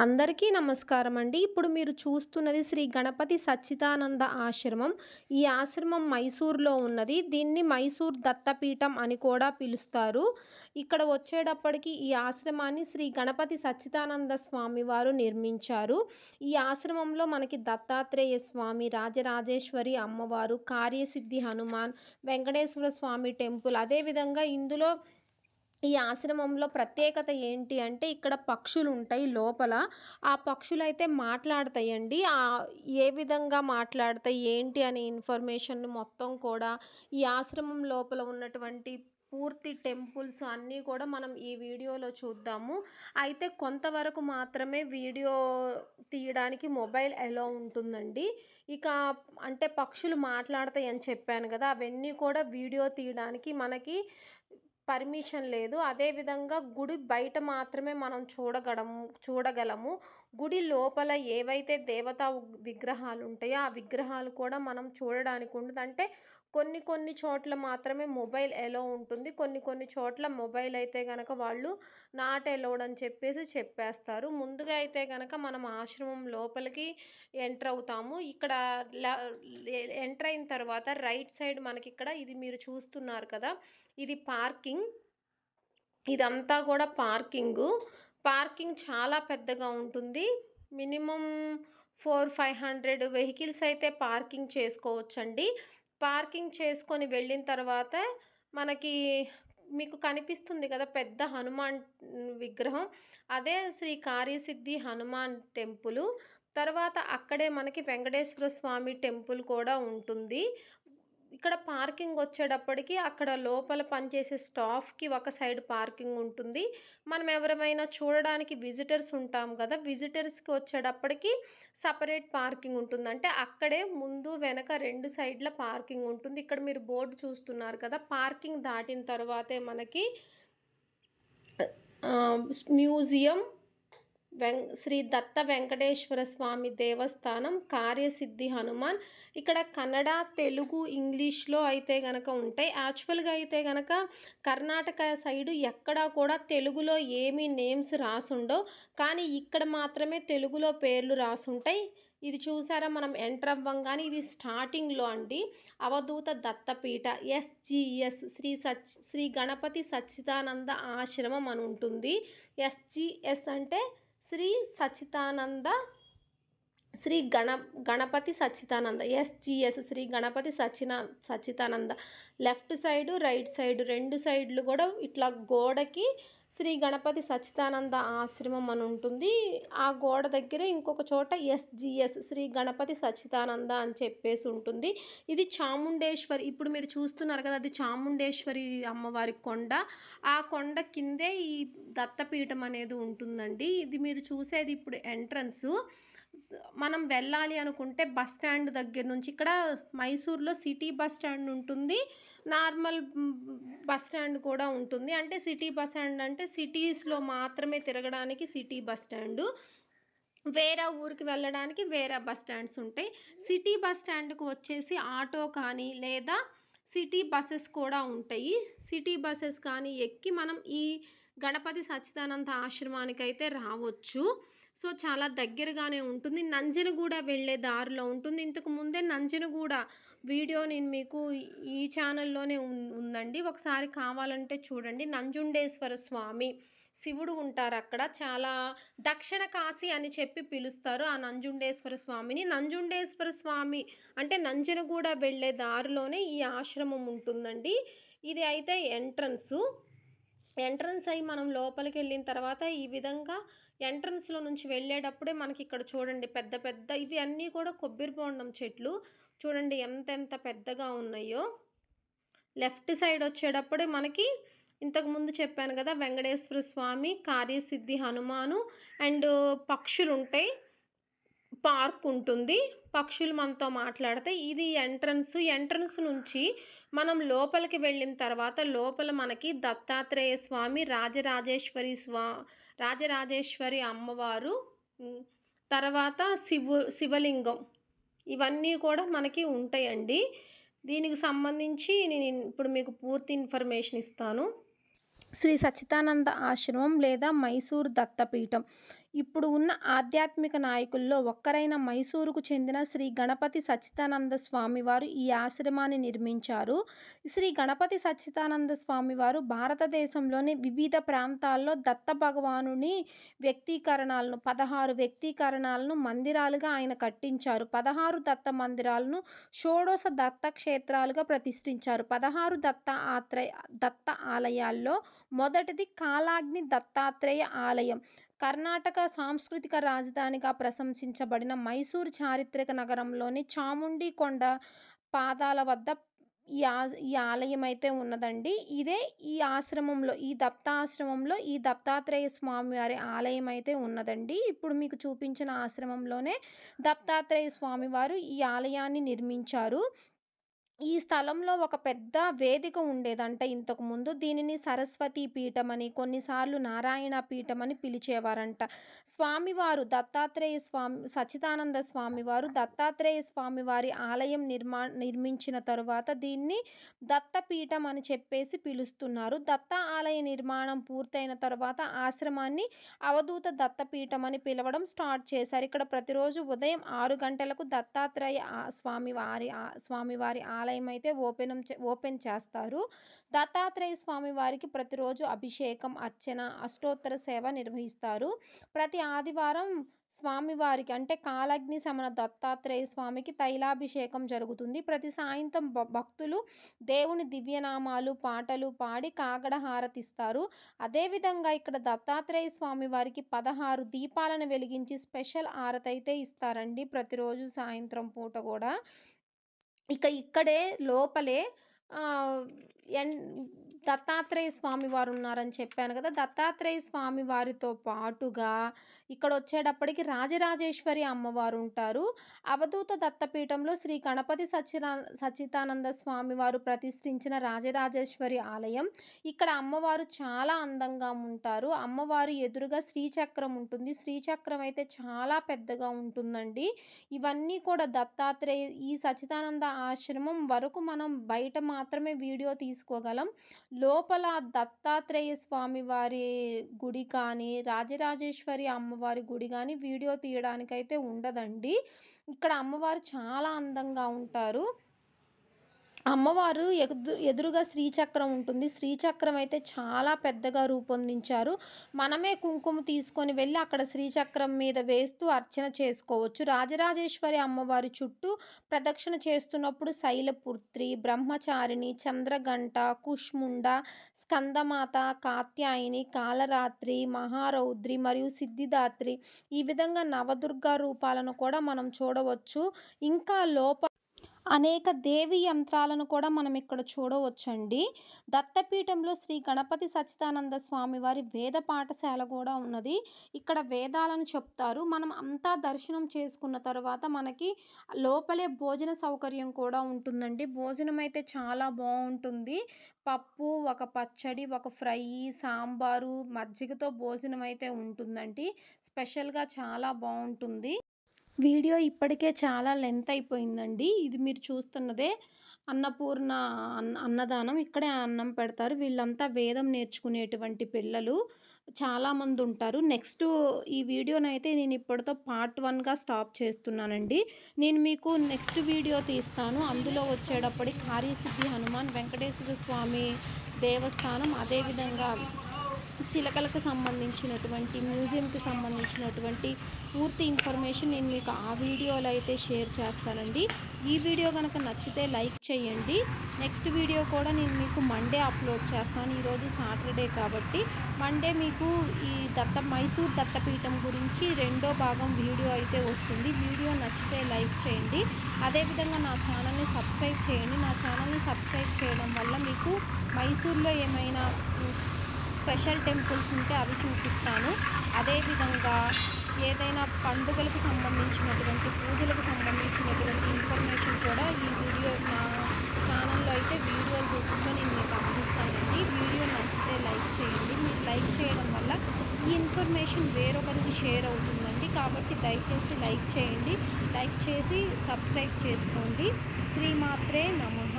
అందరికీ నమస్కారం అండి. ఇప్పుడు మీరు చూస్తున్నది శ్రీ గణపతి సచ్చిదానంద ఆశ్రమం. ఈ ఆశ్రమం మైసూర్‌లో ఉన్నది. దీన్ని మైసూర్ దత్తపీఠం అని కూడా పిలుస్తారు. ఇక్కడ వచ్చేటప్పటికి ఈ ఆశ్రమాన్ని శ్రీ గణపతి సచ్చిదానంద స్వామి వారు నిర్మించారు. ఈ ఆశ్రమంలో మనకి దత్తాత్రేయ స్వామి, రాజరాజేశ్వరి అమ్మవారు, కార్యసిద్ధి హనుమాన్, వెంకటేశ్వర స్వామి టెంపుల్, అదేవిధంగా ఇందులో ఈ ఆశ్రమంలో ప్రత్యేకత ఏంటి అంటే ఇక్కడ పక్షులు ఉంటాయి లోపల. ఆ పక్షులైతే మాట్లాడతాయండి. ఏ విధంగా మాట్లాడతాయి ఏంటి అనే ఇన్ఫర్మేషన్ మొత్తం కూడా ఈ ఆశ్రమం లోపల ఉన్నటువంటి పూర్తి టెంపుల్స్ అన్నీ కూడా మనం ఈ వీడియోలో చూద్దాము. అయితే కొంతవరకు మాత్రమే వీడియో తీయడానికి మొబైల్ ఎలో ఉంటుందండి. ఇక అంటే పక్షులు మాట్లాడతాయి అని చెప్పాను కదా, అవన్నీ కూడా వీడియో తీయడానికి మనకి పర్మిషన్ లేదు. అదేవిధంగా గుడి బయట మాత్రమే మనం చూడగలము. గుడి లోపల ఏవైతే దేవతా విగ్రహాలు ఉంటాయో ఆ విగ్రహాలు కూడా మనం చూడడానికి ఉండదు. అంటే కొన్ని చోట్ల మాత్రమే మొబైల్ ఎలో ఉంటుంది. కొన్ని చోట్ల మొబైల్ అయితే గనక వాళ్ళు నాట్ ఎలౌడ్ అని చెప్పేస్తారు. ముందుగా అయితే గనక మనం ఆశ్రమం లోపలికి ఎంటర్ అవుతాము. ఇక్కడ ఎంటర్ అయిన తర్వాత రైట్ సైడ్ మనకిక్కడ ఇది మీరు చూస్తున్నారు కదా, ఇది పార్కింగ్. ఇదంతా కూడా పార్కింగ్ చాలా పెద్దగా ఉంటుంది. మినిమం 400-500 వెహికల్స్ అయితే పార్కింగ్ చేసుకోవచ్చండి. పార్కింగ్ చేసుకొని వెళ్ళిన తర్వాత మనకి మీకు కనిపిస్తుంది కదా పెద్ద హనుమాన్ విగ్రహం, అదే శ్రీ కార్యసిద్ధి హనుమాన్ టెంపుల్. తర్వాత అక్కడే మనకి వెంకటేశ్వర స్వామి టెంపుల్ కూడా ఉంటుంది. ఇక్కడ పార్కింగ్ వచ్చేటప్పటికి అక్కడ లోపల పనిచేసే స్టాఫ్కి ఒక సైడ్ పార్కింగ్ ఉంటుంది. మనం ఎవరైనా చూడడానికి విజిటర్స్ ఉంటాం కదా, విజిటర్స్కి వచ్చేటప్పటికి సపరేట్ పార్కింగ్ ఉంటుంది. అంటే అక్కడే ముందు వెనక 2 సైడ్ల పార్కింగ్ ఉంటుంది. ఇక్కడ మీరు బోర్డు చూస్తున్నారు కదా, పార్కింగ్ దాటిన తర్వాతే మనకి మ్యూజియం, శ్రీ దత్త వెంకటేశ్వర స్వామి దేవస్థానం, కార్యసిద్ధి హనుమాన్. ఇక్కడ కన్నడ, తెలుగు, ఇంగ్లీష్లో అయితే గనక ఉంటాయి. యాక్చువల్గా అయితే గనక కర్ణాటక సైడు ఎక్కడా కూడా తెలుగులో ఏమీ నేమ్స్ రాసుండవు, కానీ ఇక్కడ మాత్రమే తెలుగులో పేర్లు రాసుంటాయి. ఇది చూసారా, మనం ఎంటర్ అవ్వంగానే ఇది స్టార్టింగ్లో అండి అవధూత దత్తపీఠ SGS శ్రీ గణపతి సచ్చిదానంద ఆశ్రమం అని ఉంటుంది. SGS అంటే Shri Sachchidananda, Ganapathi Sachchidananda, SGS Shri Ganapathi Sachchidananda. Left side right side 2 సైడ్లు కూడా ఇట్లా గోడకి శ్రీ గణపతి సచ్చిదానంద ఆశ్రమం అని ఉంటుంది. ఆ గోడ దగ్గర ఇంకొక చోట SGS శ్రీ గణపతి సచ్చిదానంద అని చెప్పేసి ఉంటుంది. ఇది చాముండేశ్వరి, ఇప్పుడు మీరు చూస్తున్నారు కదా, అది చాముండేశ్వరి అమ్మవారి కొండ. ఆ కొండ కిందే ఈ దత్తపీఠం అనేది ఉంటుందండి. ఇది మీరు చూసేది ఇప్పుడు ఎంట్రన్సు. మనం వెళ్ళాలి అనుకుంటే బస్ స్టాండ్ దగ్గర నుంచి, ఇక్కడ మైసూర్లో సిటీ బస్ స్టాండ్ ఉంటుంది, నార్మల్ బస్ స్టాండ్ కూడా ఉంటుంది. అంటే సిటీ బస్ స్టాండ్ అంటే సిటీస్లో మాత్రమే తిరగడానికి సిటీ బస్ స్టాండు, వేరే ఊరికి వెళ్ళడానికి వేరే బస్ స్టాండ్స్ ఉంటాయి. సిటీ బస్ స్టాండ్కి వచ్చేసి ఆటో కానీ లేదా సిటీ బస్సెస్ కూడా ఉంటాయి. సిటీ బస్సెస్ కానీ ఎక్కి మనం ఈ గణపతి సచ్చిదానంద ఆశ్రమానికి అయితే రావచ్చు. సో చాలా దగ్గరగానే ఉంటుంది. నంజనగూడ వెళ్ళే దారిలో ఉంటుంది. ఇంతకు ముందే నంజనగూడ వీడియో నేను మీకు ఈ ఛానల్లోనే ఉందండి, ఒకసారి కావాలంటే చూడండి. నంజుండేశ్వర స్వామి శివుడు ఉంటారు అక్కడ. చాలా దక్షిణ కాశీ అని చెప్పి పిలుస్తారు ఆ నంజుండేశ్వర స్వామిని. నంజుండేశ్వర స్వామి అంటే నంజనగూడ వెళ్ళే దారిలోనే ఈ ఆశ్రమం ఉంటుందండి. ఇది అయితే ఎంట్రన్స్ అయ్యి మనం లోపలికి వెళ్ళిన తర్వాత ఈ విధంగా ఎంట్రన్స్లో నుంచి వెళ్ళేటప్పుడే మనకి ఇక్కడ చూడండి పెద్ద ఇవి అన్నీ కూడా కొబ్బరి బొండం చెట్లు. చూడండి ఎంత పెద్దగా ఉన్నాయో. లెఫ్ట్ సైడ్ వచ్చేటప్పుడే మనకి ఇంతకుముందు చెప్పాను కదా, వెంకటేశ్వర స్వామి, కార్యసిద్ధి హనుమాను అండ్ పక్షులు ఉంటాయి, పార్క్ ఉంటుంది, పక్షులు మనతో మాట్లాడతాయి. ఇది ఎంట్రన్స్ నుంచి మనం లోపలికి వెళ్ళిన తర్వాత లోపల మనకి దత్తాత్రేయ స్వామి, రాజరాజేశ్వరి అమ్మవారు, తర్వాత శివలింగం, ఇవన్నీ కూడా మనకి ఉంటాయండి. దీనికి సంబంధించి నేను ఇప్పుడు మీకు పూర్తి ఇన్ఫర్మేషన్ ఇస్తాను. శ్రీ సచ్చిదానంద ఆశ్రమం లేదా మైసూర్ దత్తపీఠం ఇప్పుడు ఉన్న ఆధ్యాత్మిక నాయకుల్లో ఒక్కరైన మైసూరుకు చెందిన శ్రీ గణపతి సచ్చిదానంద స్వామివారు ఈ ఆశ్రమాన్ని నిర్మించారు. శ్రీ గణపతి సచ్చిదానంద స్వామివారు భారతదేశంలోని వివిధ ప్రాంతాల్లో దత్త భగవానుని 16 వ్యక్తీకరణాలను మందిరాలుగా ఆయన కట్టించారు. 16 దత్త మందిరాలను షోడశ దత్త క్షేత్రాలుగా ప్రతిష్ఠించారు. 16 దత్త ఆలయాల్లో మొదటిది కాలాగ్ని దత్తాత్రేయ ఆలయం. కర్ణాటక సాంస్కృతిక రాజధానిగా ప్రశంసించబడిన మైసూరు చారిత్రక నగరంలోని చాముండి కొండ పాదాల వద్ద ఈ ఆలయం అయితే ఉన్నదండి. ఇదే ఈ దత్తాశ్రమంలో ఈ దత్తాత్రేయ స్వామివారి ఆలయం అయితే ఉన్నదండి. ఇప్పుడు మీకు చూపించిన ఆశ్రమంలోనే దత్తాత్రేయ స్వామివారు ఈ ఆలయాన్ని నిర్మించారు. ఈ స్థలంలో ఒక పెద్ద వేదిక ఉండేదంట ఇంతకుముందు. దీనిని సరస్వతీ పీఠమని, కొన్నిసార్లు నారాయణ పీఠమని పిలిచేవారంట. సచ్చిదానంద స్వామివారు దత్తాత్రేయ స్వామివారి ఆలయం నిర్మించిన తరువాత దీన్ని దత్తపీఠం అని చెప్పేసి పిలుస్తున్నారు. దత్త ఆలయ నిర్మాణం పూర్తయిన తర్వాత ఆశ్రమాన్ని అవధూత దత్తపీఠం అని పిలవడం స్టార్ట్ చేశారు. ఇక్కడ ప్రతిరోజు ఉదయం 6 గంటలకు దత్తాత్రేయ స్వామివారి ఆలయం అయితే ఓపెన్ చేస్తారు. దత్తాత్రేయ స్వామి వారికి ప్రతిరోజు అభిషేకం, అర్చన, అష్టోత్తర సేవ నిర్వహిస్తారు. ప్రతి ఆదివారం స్వామివారికి అంటే కాలగ్ని శమన దత్తాత్రేయ స్వామికి తైలాభిషేకం జరుగుతుంది. ప్రతి సాయంత్రం భక్తులు దేవుని దివ్యనామాలు, పాటలు పాడి కాగడ హారతిస్తారు. అదేవిధంగా ఇక్కడ దత్తాత్రేయ స్వామి వారికి 16 దీపాలను వెలిగించి స్పెషల్ హారతి అయితే ఇస్తారండి ప్రతిరోజు సాయంత్రం పూట కూడా. ఇక్కడే లోపలే ఆహ్, ఎన్ దత్తాత్రేయ స్వామి వారు ఉన్నారని చెప్పాను కదా! దత్తాత్రేయ స్వామి వారితో పాటుగా ఇక్కడొచ్చేటప్పటికి రాజరాజేశ్వరి అమ్మవారు ఉంటారు. అవధూత దత్తపీఠంలో శ్రీ గణపతి సచ్చిదానంద స్వామి వారు ప్రతిష్ఠించిన రాజరాజేశ్వరి ఆలయం. ఇక్కడ అమ్మవారు చాలా అందంగా ఉంటారు. అమ్మవారి ఎదురుగా శ్రీచక్రం ఉంటుంది. శ్రీచక్రం అయితే చాలా పెద్దగా ఉంటుందండి. ఇవన్నీ కూడా ఈ సచ్చిదానంద ఆశ్రమం వరకు మనం బయట మాత్రమే వీడియో తీసుకోగలం. లోపల దత్తాత్రేయ స్వామి వారి గుడి కానీ, రాజరాజేశ్వరి అమ్మవారి గుడి కానీ వీడియో తీయడానికైతే ఉండదండి. ఇక్కడ అమ్మవారు చాలా అందంగా ఉంటారు. అమ్మవారు ఎదురుగా శ్రీచక్రం ఉంటుంది. శ్రీచక్రం అయితే చాలా పెద్దగా రూపొందించారు. మనమే కుంకుమ తీసుకొని వెళ్ళి అక్కడ శ్రీచక్రం మీద వేస్తూ అర్చన చేసుకోవచ్చు. రాజరాజేశ్వరి అమ్మవారి చుట్టూ ప్రదక్షిణ చేస్తున్నప్పుడు శైలపుత్రి, బ్రహ్మచారిణి, చంద్రగంట, కుష్ముండ, స్కందమాత, కాత్యాయని, కాలరాత్రి, మహారౌద్రి మరియు సిద్ధిదాత్రి ఈ విధంగా నవదుర్గా రూపాలను కూడా మనం చూడవచ్చు. ఇంకా అనేక దేవి యంత్రాలను కూడా మనం ఇక్కడ చూడవచ్చండి. దత్తపీఠంలో శ్రీ గణపతి సచ్చిదానంద స్వామి వారి వేద పాఠశాల కూడా ఉన్నది. ఇక్కడ వేదాలను చెప్తారు. మనం అంతా దర్శనం చేసుకున్న తర్వాత మనకి లోపలే భోజన సౌకర్యం కూడా ఉంటుందండి. భోజనం అయితే చాలా బాగుంటుంది. పప్పు, ఒక పచ్చడి, ఒక ఫ్రై, సాంబారు, మజ్జిగతో భోజనం అయితే ఉంటుందండి. స్పెషల్గా చాలా బాగుంటుంది. వీడియో ఇప్పటికే చాలా లెంత్ అయిపోయిందండి. ఇది మీరు చూస్తున్నదే అన్నపూర్ణ అన్నదానం. ఇక్కడే అన్నం పెడతారు. వీళ్ళంతా వేదం నేర్చుకునేటువంటి పిల్లలు చాలామంది ఉంటారు. నెక్స్ట్ ఈ వీడియోనైతే నేను ఇప్పటితో పార్ట్ 1గా స్టాప్ చేస్తున్నానండి. నేను మీకు నెక్స్ట్ వీడియో తీస్తాను. అందులో వచ్చేటప్పటికి కార్యసిద్ధి హనుమాన్ వెంకటేశ్వర స్వామి దేవస్థానం, అదేవిధంగా చిలకలకు సంబంధించినటువంటి మ్యూజియంకి సంబంధించినటువంటి పూర్తి ఇన్ఫర్మేషన్ నేను మీకు ఆ వీడియోలో అయితే షేర్ చేస్తానండి. ఈ వీడియో కనుక నచ్చితే లైక్ చేయండి. నెక్స్ట్ వీడియో కూడా నేను మీకు మండే అప్లోడ్ చేస్తాను. ఈరోజు సాటర్డే కాబట్టి మండే మీకు ఈ మైసూర్ దత్తపీఠం గురించి 2వ భాగం వీడియో అయితే వస్తుంది. వీడియో నచ్చితే లైక్ చేయండి. అదేవిధంగా నా ఛానల్ని సబ్స్క్రైబ్ చేయండి. నా ఛానల్ని సబ్స్క్రైబ్ చేయడం వల్ల మీకు మైసూర్లో ఏమైనా స్పెషల్ టెంపుల్స్ ఉంటే అవి చూపిస్తాను. అదేవిధంగా ఏదైనా పండుగలకు సంబంధించినటువంటి, పూజలకు సంబంధించినటువంటి ఇన్ఫర్మేషన్ కూడా ఈ వీడియో నా ఛానల్లో అయితే వీడియోల రూపంలో నేను మీకు అందిస్తానండి. వీడియో నచ్చితే లైక్ చేయండి. మీరు లైక్ చేయడం వల్ల ఈ ఇన్ఫర్మేషన్ వేరొకరికి షేర్ అవుతుందండి. కాబట్టి దయచేసి లైక్ చేయండి. లైక్ చేసి సబ్స్క్రైబ్ చేసుకోండి. శ్రీమాత్రే నమః.